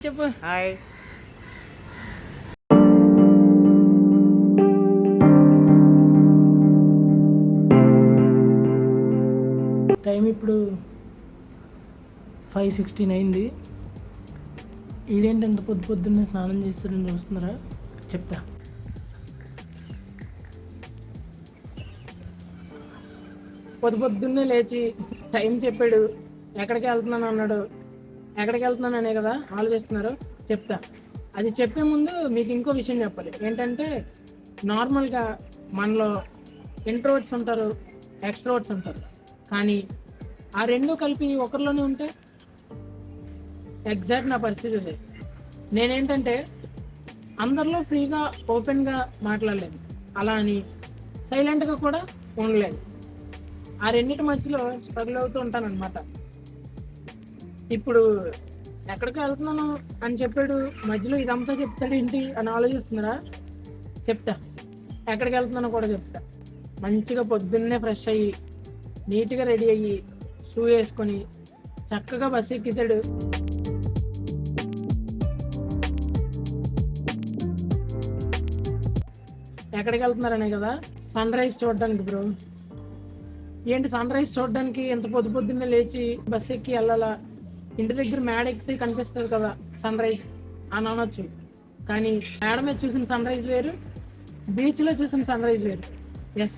చెప్పు. Hi. Time ఇప్పుడు 5:16 అయింది. ఈడేంటి ఎంత పొద్దున్నే స్నానం చేస్తారని చూస్తున్నారా? చెప్తా. పొద్దున్నే లేచి టైం చెప్పాడు, ఎక్కడికి వెళ్తున్నాను అన్నాడు. ఎక్కడికి వెళ్తున్నాను అనే కదా ఆలోచిస్తున్నారు. చెప్తా. అది చెప్పే ముందు మీకు ఇంకో విషయం చెప్పాలి. ఏంటంటే నార్మల్గా మనలో ఇంట్రోవర్ట్స్ ఉంటారు, ఎక్స్ట్రోవర్ట్స్ ఉంటారు. కానీ ఆ రెండు కలిపి ఒకరిలోనే ఉంటే ఎగ్జాక్ట్ నా పరిస్థితి ఉంది. నేనేంటంటే అందరిలో ఫ్రీగా ఓపెన్గా మాట్లాడలేను, అలా అని సైలెంట్గా కూడా ఉండలేదు. ఆ రెండింటి మధ్యలో స్ట్రగుల్ అవుతూ ఉంటానన్నమాట. ఇప్పుడు ఎక్కడికి వెళ్తున్నాను అని చెప్పాడు, మధ్యలో ఇదంతా చెప్తాడు ఏంటి అని ఆలోచిస్తున్నారా? చెప్తా. ఎక్కడికి వెళ్తున్నానో కూడా చెప్తా. మంచిగా పొద్దున్నే ఫ్రెష్ అయ్యి నీట్గా రెడీ అయ్యి షూ వేసుకొని చక్కగా బస్సు ఎక్కిసాడు. ఎక్కడికి వెళ్తున్నారనే కదా, సన్ రైజ్ చూడడానికి. బ్రో ఏంటి సన్ రైజ్ చూడడానికి ఎంత పొద్దున్నే లేచి బస్సు ఎక్కి వెళ్ళాలా? ఇంటి దగ్గర మేడ ఎక్కితే కనిపిస్తుంది కదా సన్ రైజ్ అని అనొచ్చు. కానీ మేడ మీద చూసిన సన్ రైజ్ వేరు, బీచ్లో చూసిన సన్ రైజ్ వేరు. ఎస్,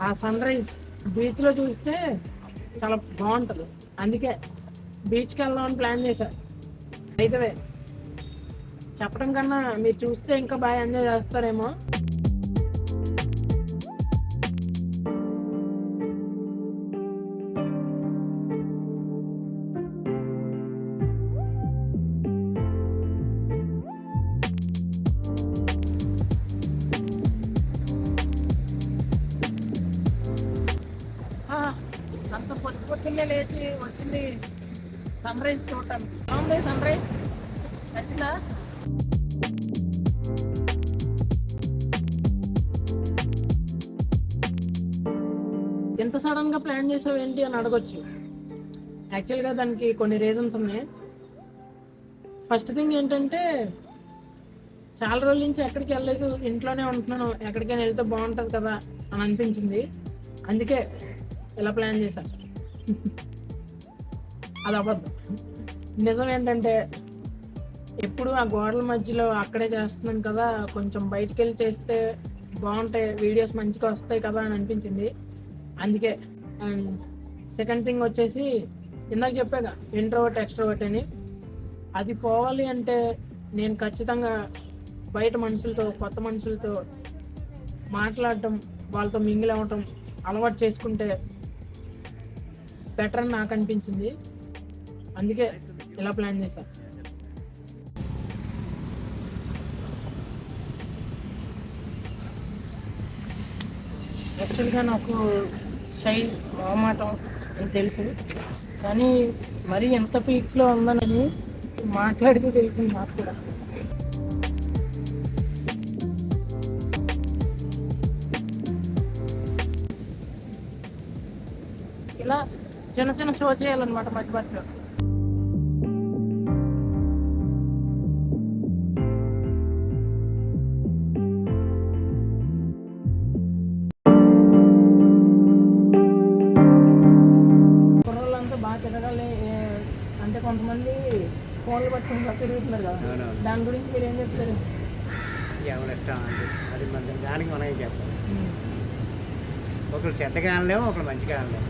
ఆ సన్ రైజ్ బీచ్లో చూస్తే చాలా బాగుంటుంది. అందుకే బీచ్కి వెళ్దామని ప్లాన్ చేశాను. అయితే చెప్పడం కన్నా మీరు చూస్తే ఇంకా బాగా ఎంజాయ్ చేస్తారేమో. అంత పొద్దున్నే లేచి వచ్చింది సన్ రైజ్ చూడటానికి. బాగుంది సన్ రైజ్, నచ్చిందా? ఎంత సడన్గా ప్లాన్ చేసావు ఏంటి అని అడగొచ్చు. యాక్చువల్గా దానికి కొన్ని రీజన్స్ ఉన్నాయి. ఫస్ట్ థింగ్ ఏంటంటే చాలా రోజుల నుంచి ఎక్కడికి వెళ్ళలేదు, ఇంట్లోనే ఉంటున్నాను, ఎక్కడికైనా వెళ్తే బాగుంటుంది కదా అని అనిపించింది. అందుకే ఇలా ప్లాన్ చేశాను. అది అబద్ధం. నిజం ఏంటంటే ఎప్పుడు ఆ గోడల మధ్యలో అక్కడే చేస్తున్నాను కదా, కొంచెం బయటికి వెళ్ళి చేస్తే బాగుంటాయి, వీడియోస్ మంచిగా వస్తాయి కదా అని అనిపించింది. అందుకే. అండ్ సెకండ్ థింగ్ వచ్చేసి ఇందాక చెప్పాక ఇంట్రోవర్ట్ ఎక్స్ట్రోవర్ట్ అని. అది పోవాలి అంటే నేను ఖచ్చితంగా బయట మనుషులతో, కొత్త మనుషులతో మాట్లాడటం, వాళ్ళతో మింగిల్ అవ్వటం అలవాటు చేసుకుంటే బెటర్ అని నాకు అనిపించింది. అందుకే ఇలా ప్లాన్ చేశాను. యాక్చువల్గా నాకు షై, మొహమాటం అని తెలుసు, కానీ మరీ ఎంత పీక్స్లో ఉందని మాట్లాడితే తెలిసింది నాకు కూడా. ఇలా చిన్న చిన్న షో చేయాలన్నమాట మధ్య మధ్యలో. కుర్రోళ్ళంతా బాగా తిరగాలి అంటే కొంతమంది ఫోన్లు పట్టుకుని తిరుగుతున్నారు కదా, దాని గురించి మీరు ఏం చెప్తారు? ఎవరు ఇష్టం అంటే అది మన దానికి మనం ఏం చెప్తాం. ఒకరు చెడ్డగా అనలేము, ఒకరు మంచిగా అనలేము.